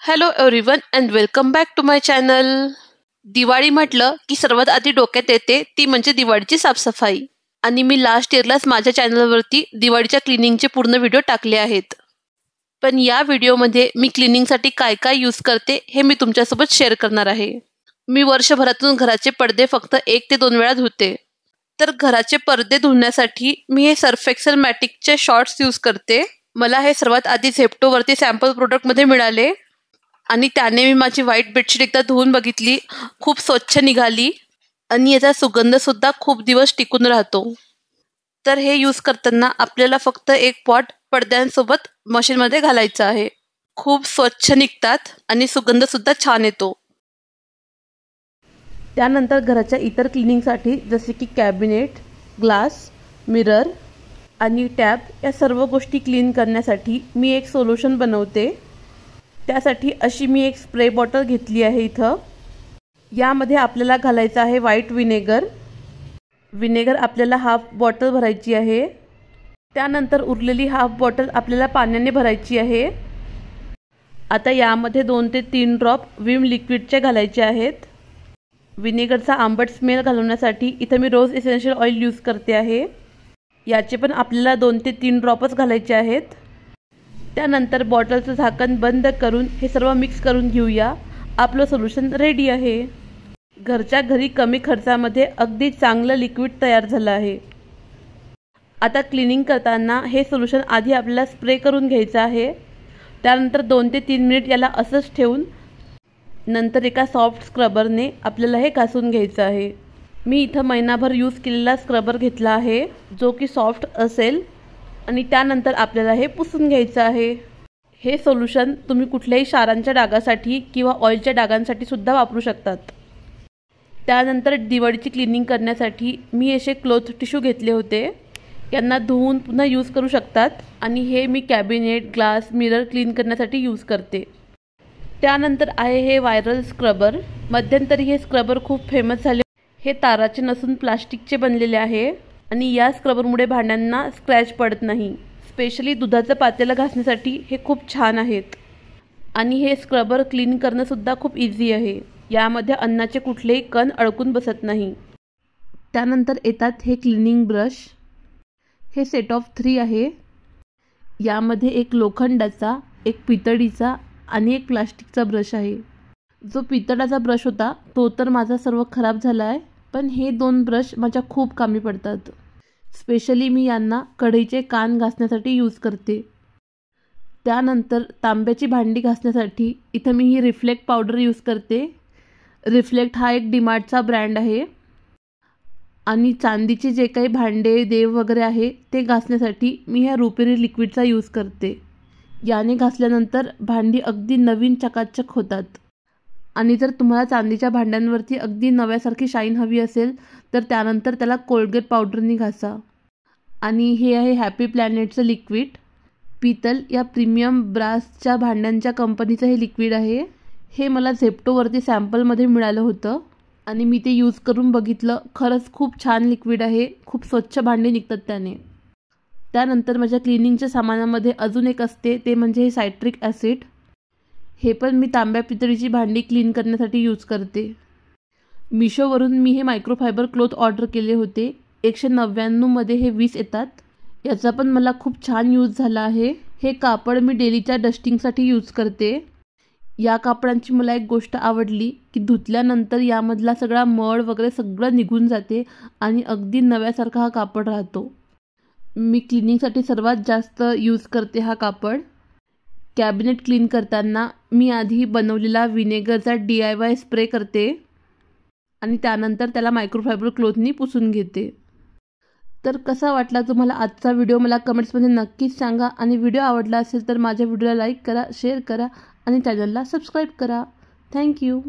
Hello everyone and welcome back to my channel. Diwali म्हटलं की सर्वात आधी डोक्यात येते ती म्हणजे दिवाळीची साफसफाई. आणि मी लास्ट इयरलाच माझ्या चॅनलवरती दिवाळीच्या क्लिनिंगचे पूर्ण व्हिडिओ टाकले आहेत. पण या व्हिडिओमध्ये मी क्लिनिंगसाठी काय काय यूज करते हे मी तुमच्यासोबत शेअर करणार आहे. मी वर्षभरातून घराचे पडदे फक्त 1 ते 2 वेळा धुते. तर घराचे पडदे धुण्यासाठी मी हे सर्फ एक्सेल मॅटिकचे शॉर्ट्स यूज करते. मला हे सर्वात आधी झेप्टोवरती सॅम्पल प्रोडक्टमध्ये मिळाले आणि त्याने मी माझी व्हाईट बेडशीट एकदा धुवून बघितली. खूप स्वच्छ निघाली आणि याचा सुगंधसुद्धा खूप दिवस टिकून राहतो. तर हे यूज करताना आपल्याला फक्त एक पॉट पडद्यांसोबत मशीनमध्ये घालायचं आहे. खूप स्वच्छ निघतात आणि सुगंधसुद्धा छान येतो. त्यानंतर घराच्या इतर क्लिनिंगसाठी जसे की कॅबिनेट, ग्लास, मिरर आणि टॅब या सर्व गोष्टी क्लीन करण्यासाठी मी एक सोल्युशन बनवते. त्यासाठी अशी मी एक स्प्रे बॉटल घेतली आहे. इथं यामध्ये आपल्याला घालायचं आहे व्हाईट विनेगर आपल्याला हाफ बॉटल भरायची आहे. त्यानंतर उरलेली हाफ बॉटल आपल्याला पाण्याने भरायची आहे. आता यामध्ये 2 ते 3 ड्रॉप विम लिक्विडचे घालायचे आहेत. विनेगरचा आंबट स्मेल घालवण्यासाठी इथं मी रोज इसेन्शियल ऑइल यूज करते आहे. याचे पण आपल्याला 2 ते 3 ड्रॉपच घालायचे आहेत. त्यानंतर बॉटलचं झाकण बंद करून हे सर्व मिक्स करून घेऊया. आपलं सोल्युशन रेडी आहे. घरच्या घरी कमी खर्चामध्ये अगदी चांगलं लिक्विड तयार झालं आहे. आता क्लिनिंग करताना हे सोल्युशन आधी आपल्याला स्प्रे करून घ्यायचं आहे. त्यानंतर 2 ते 3 मिनिट याला असंच ठेवून नंतर एका सॉफ्ट स्क्रबरने आपल्याला हे घासून घ्यायचं आहे. मी इथं महिनाभर यूज केलेला स्क्रबर घेतला आहे जो की सॉफ्ट असेल आणि त्यानंतर आपल्याला हे पुसून घ्यायचं आहे. हे सोल्युशन तुम्ही कुठल्याही क्षारांच्या डागासाठी किंवा ऑइलच्या डागांसाठी सुद्धा वापरू शकतात. त्यानंतर दिवाळीची क्लिनिंग करण्यासाठी मी असे क्लॉथ टिश्यू घेतले होते. यांना धुवून पुन्हा यूज करू शकतात आणि हे मी कॅबिनेट, ग्लास, मिरर क्लीन करण्यासाठी यूज करते. त्यानंतर आहे हे व्हायरल स्क्रबर. मध्यंतरी हे स्क्रबर खूप फेमस झाले. हे ताराचे नसून प्लास्टिकचे बनलेले आहे आणि या स्क्रबरमुळे भांड्यांना स्क्रॅच पडत नाही. स्पेशली दुधाचं पातेलं घासण्यासाठी हे खूप छान आहेत आणि हे स्क्रबर क्लीन करणंसुद्धा खूप इझी आहे. यामध्ये अन्नाचे कुठलेही कण अडकून बसत नाही. त्यानंतर येतात हे क्लिनिंग ब्रश. हे सेट ऑफ 3 आहे. यामध्ये एक लोखंडाचा, एक पितळीचा आणि एक प्लास्टिकचा ब्रश आहे. जो पितळाचा ब्रश होता तो तर माझा सर्व खराब झाला आहे, पण हे 2 ब्रश माझ्या खूप कामी पडतात. स्पेशली मी यांना कढईचे कान घासण्यासाठी यूज करते. त्यानंतर तांब्याची भांडी घासण्यासाठी इथं मी ही रिफ्लेक्ट पावडर यूज करते. रिफ्लेक्ट हा एक डीमार्टचा ब्रँड आहे. आणि चांदीचे जे काही भांडे, देव वगैरे आहे ते घासण्यासाठी मी ह्या रुपेरी लिक्विडचा यूज करते. याने घासल्यानंतर भांडी अगदी नवीन चकाचक होतात. आणि जर तुम्हाला चांदीच्या भांड्यांवरती अगदी नव्यासारखी शाईन हवी असेल तर त्यानंतर त्याला कोलगेट पावडरनी घासा. आणि हे आहे हॅपी प्लॅनेटचं लिक्विड. पितल या प्रीमियम ब्रासच्या भांड्यांच्या कंपनीचं हे लिक्विड आहे. हे मला झेप्टोवरती सॅम्पलमध्ये मिळालं होतं आणि मी ते यूज करून बघितलं. खरंच खूप छान लिक्विड आहे. खूप स्वच्छ भांडी निघतात त्याने. त्यानंतर माझ्या क्लिनिंगच्या सामानामध्ये अजून एक असते ते म्हणजे हे सायट्रिक ॲसिड. हे पण मी तांब्या पितळीची भांडी क्लीन करण्यासाठी यूज करते. मिशोवरून मी हे मायक्रोफायबर क्लॉथ ऑर्डर केले होते. 199 मध्ये हे 20 येतात. याचा पण मला खूप छान यूज झाला आहे. हे कापड मी डेलीच्या डस्टिंगसाठी यूज करते. या कापडांची मला एक गोष्ट आवडली की धुतल्यानंतर यामधला सगळा मळ वगैरे सगळं निघून जाते आणि अगदी नव्यासारखा हा कापड राहतो. मी क्लिनिंगसाठी सर्वात जास्त यूज करते हा कापड. कॅबिनेट क्लीन करताना मी आधी बनवलेला विनेगरचा DIY स्प्रे करते आणि त्यानंतर त्याला मायक्रोफायबर क्लॉथनी पुसून घेते. तर कसा वाटला तुम्हाला आजचा व्हिडिओ मला कमेंट्समध्ये नक्कीच सांगा. आणि व्हिडिओ आवडला असेल तर माझ्या व्हिडिओला लाईक करा, शेअर करा आणि चॅनलला सबस्क्राईब करा. थँक्यू.